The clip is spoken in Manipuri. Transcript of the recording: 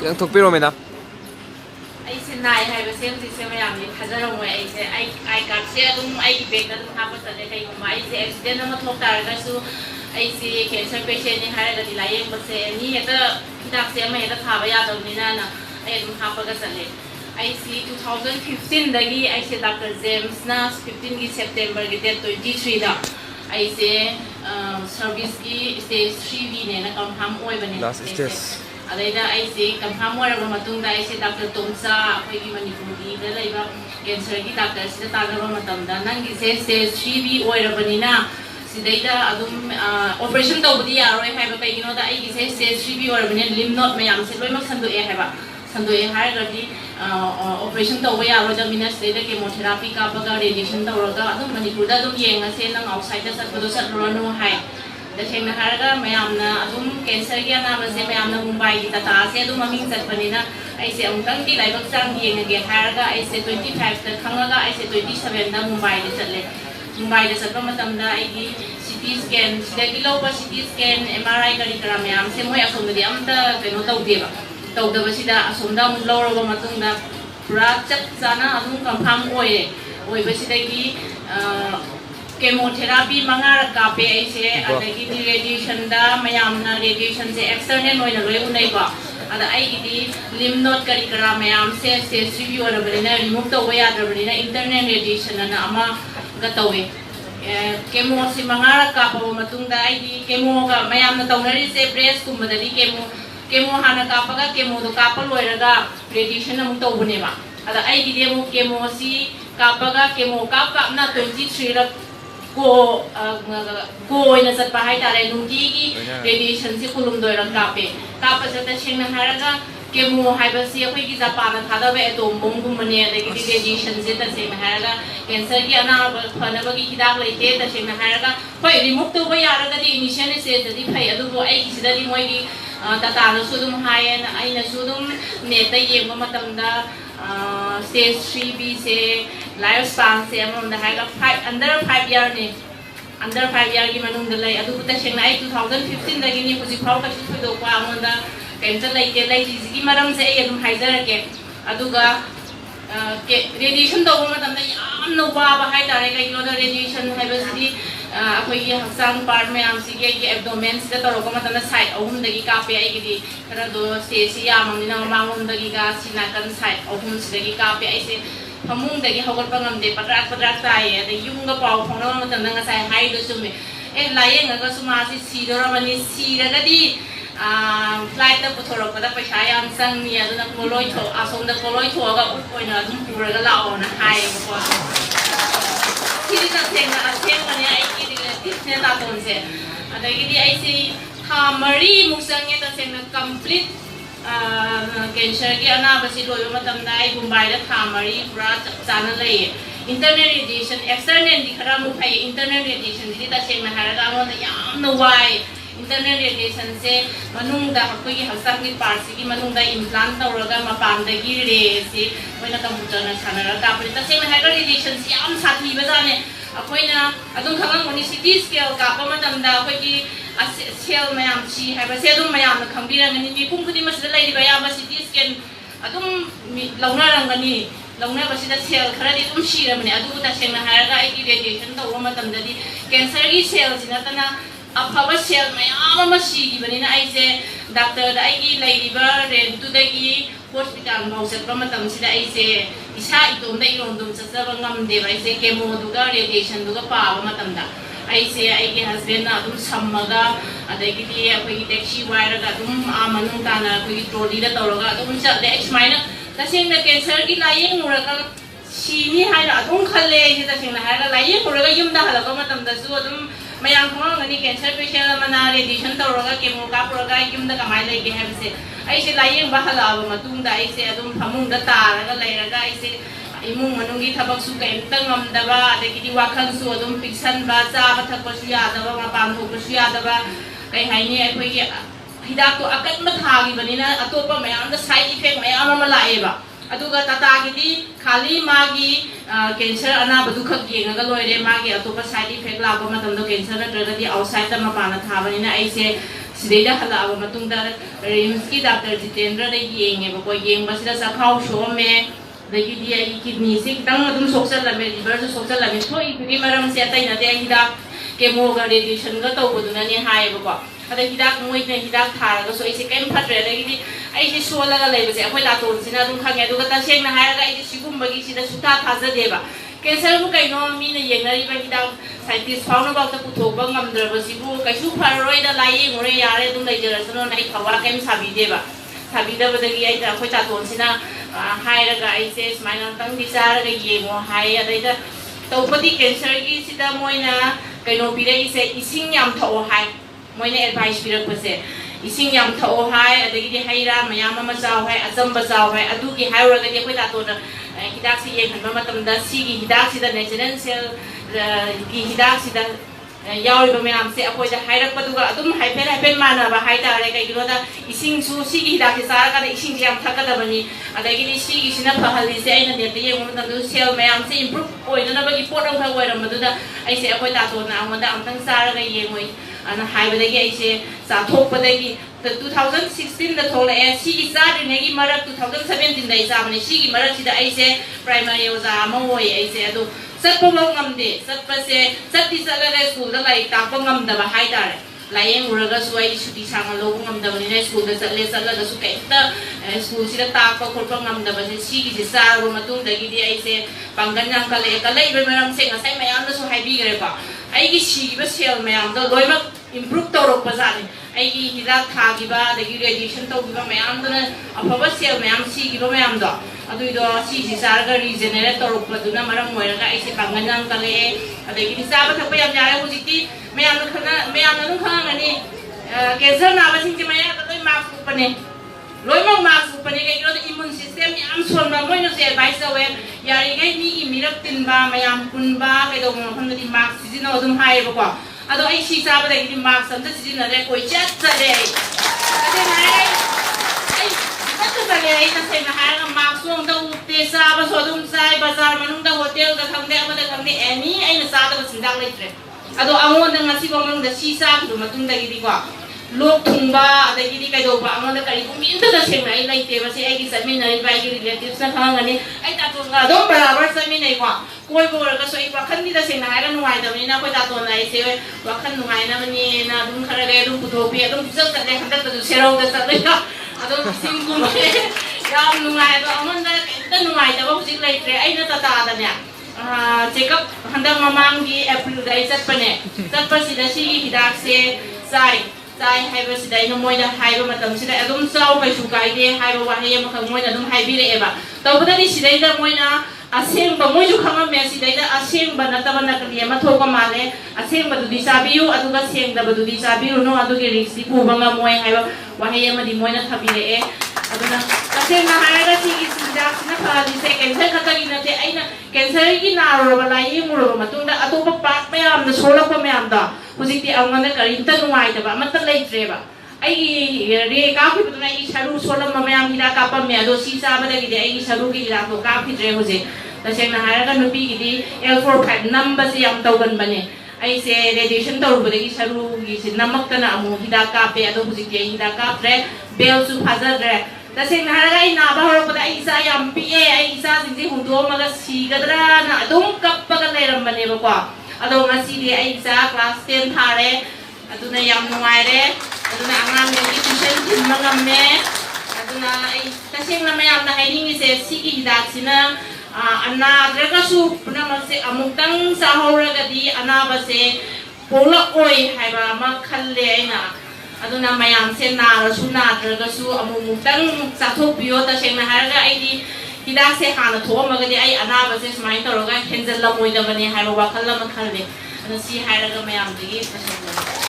Yang thukpiro madam. ꯑꯩꯁꯦ ꯅꯥꯏ ꯍꯥꯏꯕꯁꯦ ꯍꯧꯖꯤꯛꯁꯦ ꯃꯌꯥꯝꯗꯤ ꯊꯥꯖꯔꯝꯃꯣꯏ ꯑꯩꯁꯦ ꯑꯥꯏ ꯀꯥꯔꯗꯁꯦ ꯑꯗꯨꯝ ꯑꯩꯒꯤ ꯕꯦꯒꯇ ꯑꯗꯨꯝ ꯍꯥꯞꯄ ꯆꯠꯂꯦ ꯀꯩꯒꯨꯝꯕ ꯑꯩꯁꯦ ꯑꯦꯛꯁꯤꯗꯦꯟ ꯑꯃ ꯊꯣꯛ ꯇꯥꯔꯒꯁꯨ ꯑꯩꯁꯦ ꯀꯦꯟꯁꯔ ꯄꯦꯁꯦꯟꯅꯤ ꯍꯥꯏꯔꯒꯗꯤ ꯂꯥꯏꯌꯦꯡꯕꯁꯦ ꯑꯦꯅꯤ ꯍꯦꯛꯇ ꯍꯤꯗꯥꯛꯁꯦ ꯑꯃ ꯍꯦꯛꯇ ꯊꯥꯕ ꯌꯥꯗꯕꯅꯤꯅ ꯑꯩ ꯑꯗꯨꯝ ꯍꯥꯞꯄꯒ ꯆꯠꯂꯦ ꯑꯩꯁꯤ 2015ꯗꯒꯤ ꯑꯩꯁꯦ ꯗꯥꯛꯇꯔ ꯖꯦꯝꯁꯅ 15ꯒꯤ ꯁꯦꯞꯇꯦꯝꯕꯔꯒꯤ ꯗꯦꯠ 23ꯗ ꯑꯩꯁꯦ ꯁꯔꯚꯤꯁꯀꯤ ꯁ꯭ꯇꯦꯖ 3Bꯅꯦꯅ ꯀꯟꯐꯥꯔꯝ ꯑꯣꯏꯕꯅꯦ Last stage. ꯑꯗꯩꯗ ꯑꯩꯁꯦ ꯀꯟꯐꯥꯔꯝ ꯑꯣꯏꯔꯕ ꯃꯇꯨꯡꯗ ꯑꯩꯁꯦ ꯗꯥꯛꯇꯔ ꯇꯣꯝꯆꯥ ꯑꯩꯈꯣꯏꯒꯤ ꯃꯅꯤꯄꯨꯔꯒꯤꯗ ꯂꯩꯕ ꯀꯦꯟꯁꯔꯒꯤ ꯗꯥꯛꯇꯔꯁꯤꯗ ꯇꯥꯟꯅꯕ ꯃꯇꯝꯗ ꯅꯪꯒꯤꯁꯦ ꯁ꯭ꯇꯦꯖ 3B ꯑꯣꯏꯔꯕꯅꯤꯅ ꯁꯤꯗꯩꯗ ꯑꯗꯨꯝ ꯑꯣꯄꯔꯦꯁꯟ ꯇꯧꯕꯗꯤ ꯌꯥꯔꯣꯏ ꯍꯥꯏꯕ ꯀꯩꯒꯤꯅꯣꯗ ꯑꯩꯒꯤꯁꯦ ꯁ꯭ꯇꯦꯖ 3B ꯑꯣꯏꯔꯕꯅꯤꯅ ꯂꯤꯝ ꯅꯣꯠ ꯃꯌꯥꯝꯁꯦ ꯂꯣꯏꯅꯃꯛ ꯁꯟꯗꯣꯛꯑꯦ ꯍꯥꯏꯕ ꯁꯟꯗꯣꯛꯑꯦ ꯍꯥꯏꯔꯒꯗꯤ ꯑꯣꯄꯔꯦꯁꯟ ꯇꯧꯕ ꯌꯥꯔꯣꯏꯗꯕꯅꯤꯅ ꯁꯤꯗꯩꯗ ꯀꯦꯃꯣꯊꯦꯔꯥꯄꯤ ꯀꯥꯞꯄꯒ ꯔꯦꯗꯤꯌꯦꯁꯟ ꯇꯧꯔꯒ ꯑꯗꯨꯝ ꯃꯅꯤꯄꯨꯔꯗ ꯑꯗꯨꯝ ꯌꯦꯡꯉꯁꯦ ꯅꯪ ꯑꯥꯎꯠꯁꯥꯏꯗꯇ ꯆꯠꯄꯗꯣ ꯆꯠꯂꯨꯔꯅꯨ ꯍꯥꯏ तसेंना हारगा मयामना अदुम कैंसर की अनाबसे मयामना मुंबई की ततासे अदुम ममिंग चटपनिना ऐसे अमुतंग की लाइबक चांग येंगे हारगा ऐसे 25 ता खंगागा ऐसे 27 दा मुंबई दे चले मुंबई दे चटप मतमदा आइगी सीटी स्कैन सिदगी लोबा सीटी स्कैन एमआरआई करी करा मयाम से मोय असोमदि अमता कनो तौदेबा तौदबसिदा असोमदा मु लौरबा मतुंगदा पुरा चप चाना अदुम कंफर्म ओइबसिदगी केमोथेरापी मंगा कापे ऐसे अदगी रेडिएशन दा मयामना रेडिएशन से एक्सटर्नल होइना लोय उनैबा अदा आइगिदी लिम नोट करी करा मयाम से स्टेज 3 ओरबलिना रिमूव तौबा याद्रबलिना इंटरनल रेडिएशन ना अमा गतवे केमो से मंगा कापो मतुंगदा आइगी केमो का मयामना तौनरी से ब्रेस्ट कुमददी केमो हाना कापगा केमो दो कापा लोयरगा रेडिएशन अमु तौबनेबा अदा आइगिदी अमु केमो सी कापगा केमो कापना 23 रक को इन चट पाहाय तारे नुंगी की रेडिएशन से कुलुम दोरंग कापे कापसता शेंगना हारगा केमो हाइबसी अखोई की जापान थादबे एटोम बम गुमने अदगी रेडिएशन से तसेंना हारगा कैंसर की अनाब फनबगी हिदाक लेते तसेंना हारगा होय रिमूव तोबा यारगदी इनिशियल स्टेज ददी फै अदुबो आई किसिददी मोयगी ततानो सुदुम हायन आइना सुदुम नेट येंबा मतमदा स्टेज 3B से लाइफ स्पान से अंडर 5 ईयर ने अंडर 5 ईयर की मनुंग दलाई अदु तसेंना आई 2015 दगी नि हुजि फाव कछु थोदोपा आमोंदा कैंसर लाइते लाइजिगी मरम से आई अदुम हाइजरके अदुगा के रेडिएशन तौबा मतमदा यामनो वाबा हाय तारे कइलोदा रेडिएशन हाइबसिदी अखोई हक्सांग पार्ट में आमसिगे की एब्डोमेन से तरोगा मतमदा साइड अहुम दगी कापे आइगिदी खरा दो स्टेज यामनिना मांगोम दगी गा सिनाकन साइड अहुम सिदगी कापे आइसे फमुंग दगी हगोरपा ngamde पद्राक ताये अदे युंगा पाव फोनो मतमदा ngasai हाइदो सुमे ए लायेंगा सुमासी सीदोरबनी सीरगदी फ्लाइट पुथोरपदा पैसा याम संगनी अदुना कोलोय थो असोमदा कोलोय थोगा उपोइना अदुम पुरगा लाओना हायबको सिदि तसेंगा असेंगने आइकी दिने तातोनसे अदगिदी आइसी था मरी मुसंगे तसेंगा कंप्लीट कैंसर की अनाबसी लोय मतमदा आई मुंबईदा था मरी पुरा चाना लैये इंटरनल रेडिएशन एक्सटर्नल दि खरा मु फाय इंटरनल रेडिएशन दि तसेंगा हारगा अमोना यामना वाय इंटरनल रेडिएशन से मनुंगदा अखोई हक्सांगी पार्ट की मनुंगदा इम्प्लांट तौरगा मपानदगी रे से मोइना कंप्यूटर ना सानरा तापरि तसेंगा हारगा रेडिएशन से याम साथी बजाने अखोइना अदुम खंगमोनी सिटी स्केल कापा मतमदा अखोई सेल मयाम सी हाइबा से अदुम मयाम खंबिरंगनि मिपुम खुदि मसदा लैरिबा याबा सिटी स्केन अदुम लौनारंगनि लौनाबसिदा सेल खरादि अदुम सिरबने अदु तसेंगा हारगा आइगी रेडिएशन तौबा मतमददि कैंसर की सेल सिनतना अफब सेल मयाम सिगिबनिना आइसे डॉक्टर आइगी लैरिबा रेंटुदगी हॉस्पिटल माउ चटपा मतमसिदा आइसे इसा इतोमदा इरोंदुम चचबा ngamदेबा आइसे केमो दुगा रेडिएशन दुगा पाबा मतमदा आइसे आइगे हस्बैंड ना अदुम सम्मगा अदगिदी अखोई टैक्सी वायरगा अदुम आमनुंग ताना अखोई ट्रॉली दा तौरगा अदुम चले एक्समाइना तसेंना कैंसर की लायेंग उरगा सीनी हाइना अदुम खले इसे तसेंना हाइगा लायेंग उरगा युमदा हलगा मतमदसु अदुम मयाम खंगनी कैंसर पेशेंट मना रेडिएशन तौरगा केमो कापुरगा युमदा कमाय लेगे हैबसे आइसे लायेंग बहलाबा मतुंगदा आइसे अदुम फमुंगदा तारगा लैरगा आइसे इमुंग मनुंगी थबकसु कैंता ngamdaba adagidi wakhansu adum piksanba chaba thakpasu yadaba mapan thokpasu yadaba kai haini akhoi hidak to akatma thagi banina atopa mayam da side effect mayam ama laeba aduga tata gidi khali magi cancer anaba du khak yenga loire magi atopa side effect laba matam do cancer na tragadi outside ta mapana thabanina aise सिदैदा हलाबा मतुंगदा रिम्स की डॉक्टर जितेंद्र दे येंगेबको येंगबसिदा सखाव सोमे दगी आई किडनी से खितंग अदुम सोक्सलमे लिवर से सोक्सलमे थोई की मरम से अतै नते हिदा केमो गा रेडिएशन गा तौबदुनाने हायबको अदा हिदा मोइने हिदा थारगा सो इसे केम फट्रे दगी आई से सोलगा लेबसे अखोय लातोन सिना दुम खांगे दुगा तसेंगना हायगा आई सिगुमबगी सिदा सुता थाजदेबा कैंसर को कहीं मीन येंगरी हिदा साइंटिस्ट फाउनबाउता पुथोबा ngamद्रबसिबु कैसु फररोइदा लाये मोरे यारे दुम लेजरसनो नाइ खवा केम साबिदेबा साबिदबदगी आई अखोय तातोनसिना हायरगा आइसे स्माइल तंग दिसारगा येमो हाय अदैदा तौपदी कैंसर की सिदा मोइना कइनो पिरेइसे इसिंग याम थओ हाय मोइना एडवाइस पिरकपसे इसिंग याम थओ हाय अदगी हाइरा मयाम अमा चाव हाय अचंबा चाव हाय अदुगी हायरगदी अखोय तातोना हिदाक से येंहनबा मतमदा सिगी हिदाक सिदा नेचुरल सेल की हिदाक सिदा यावरिबा मैम से अखोयदा हायरकपदुगा अदुम हाइफेन हाइफेन मानबा हाइतारे कइगिरोदा इसिंग सु सिगी हिदाक से सारगा इसिंग से याम थकदबनी अदगी सिगी सिना फहली से आइना नेते येंगुनदा सेल मैम से इंप्रूव ओइनबगी पोटम खा ओइरमदुदा आइसे अखोय तातोना अमदा अमतंग सारगा येंगोइ अना हाइबदगी आइसे साथोकपदगी 2016 दा थोले सिगी चारिनेगी मरक 2017 दा इसाबने सिगी मरक सिदा आइसे प्राइमरी ओजा अमोय आइसे अदु सत्पबो ngamde satpase satti salaga school da lai takpa ngamdaba haidare layeng uraga suai suti sanga lo ngamdaba ni school da satle salaga su kaita school sida takpa khorpa ngamdaba se sigi se sar matung dagi di aise panganyang kale ibe maram se ngasai mayam da su haibi gare ba aigi sigi ba sel mayam da loima improve torok bazani aigi hidak thagiba dagi radiation tawgiba mayam da afaba sel mayam sigi ba mayam da अदुइदो सिसी सारगा रिजेनरेट तौरपदुना मरम मोयरगा आइसे पांगनang तले अदगी साबा थप याम जारे हुजिति मयाम नु खांगनी कैंसर नाबा सिंजे मया तोय मार्क्स उपने लोइमो मार्क्स उपने गइरो इम्यून सिस्टम याम सोनबा मोइनो से एडवाइस तवे यारि गइ मी इमिरक तिनबा मयाम कुनबा कइदो हमदि मार्क्स सिजिनो अदुम हायबको अदो आई सि साबा दगी मार्क्स अमता सिजिनो रे कोइ चत चले अदे हाय आई तसे हारगा मार्क्सों दा उते साबा सोदुम साइ बाजार मनुंग दा होटल दा खंदे अमदा खंदे एनी आइना सादा सिंदाग लेत्रे अदो अमोन दा ngasi bongong da si sa ku matung da gidi kwa lok thungba adagi di kai do ba amon da kari kum inta da seng ai lai te ba se ai gi samin nai ba gi relatives na thangani ai ta to ga do barabar samin nai kwa koi bo ga so i wa khan di da seng na ga nuai da ni na koi ta to nai se wa khan nuai na ni na dum khara ga dum puto pi dum jal ta de handa ta se ro da sa le अदो सिंगु मे याम नुंगाय दो अमनदा केंता नुंगाय दबो हुजिक लाइत्रे आइना तता दने चेकअप हंदा ममांगी अप्रैल दाइ चटपने चटपसिदा सिगी हिदाक से चाइ हाइबसिदा इन मोइना हाइबा मतम सिदा अदुम चाउ कैसु गाइदे हाइबा वाहे मख मोइना अदुम हाइबिरेबा तबदनि सिदैदा मोइना असेंबा मोइजु खंगमे सिदैदा असेंबा नतबा नकली अमा थोका माले असेंबा दुदि साबियु अदुगा सेंगदबा दुदि साबियु नो अदुगे रिक्सि पुबंगा मोइ हाइबा वाहे अमदि मोइना थाबिरे अदुना असेंगा हायगा सिगी सिदा सिना फादि से कैंसर खतगी नते आइना कैंसर की नारोबा लाइ मुरोबा मतुंदा अतोबा पाक मयाम न सोलकपा मयाम दा हुजिकति अंगना करिंता नुवाइदबा मत लैत्रेबा आई रे काफी बदना ई सरू सोलम मयाम हिदा कापा मे अदो सी साबदगी दे आई सरू की हिदा तो काफी रे हुजे तसेंना हायगा नुपी गिदी L45 नंबर से याम तौगन बने आई से रेडिएशन तौबदगी सरू की से नमकतना अमु हिदा कापे अदो हुजिकति हिदा कापरे बेल सु फाजर तसेंना हायगा ई नाबा होरपदा आई सा याम पिए आई सा सिंजे हुंदो मगा सीगदरा ना अदुम कप्पगा लेरम बने बको अदो ngasi di ai sa class 10 thare aduna yam nuai re aduna angang ni tuition tin mangame aduna ai taseng na mayam na hiding se sigi hidak sina anna draga su puna mase amutang sa horaga di anaba se pola oi haiba ma khalle aina aduna mayam se na rasu na draga su amutang sa thopio taseng na haraga ai di हिदाक से हाना थोमगदि आई अनाबा से समाइन तौरगा हेंजल लमोइदबने हाइबा वाखल लम खलबे अन सी हाइरगा मयाम दिगी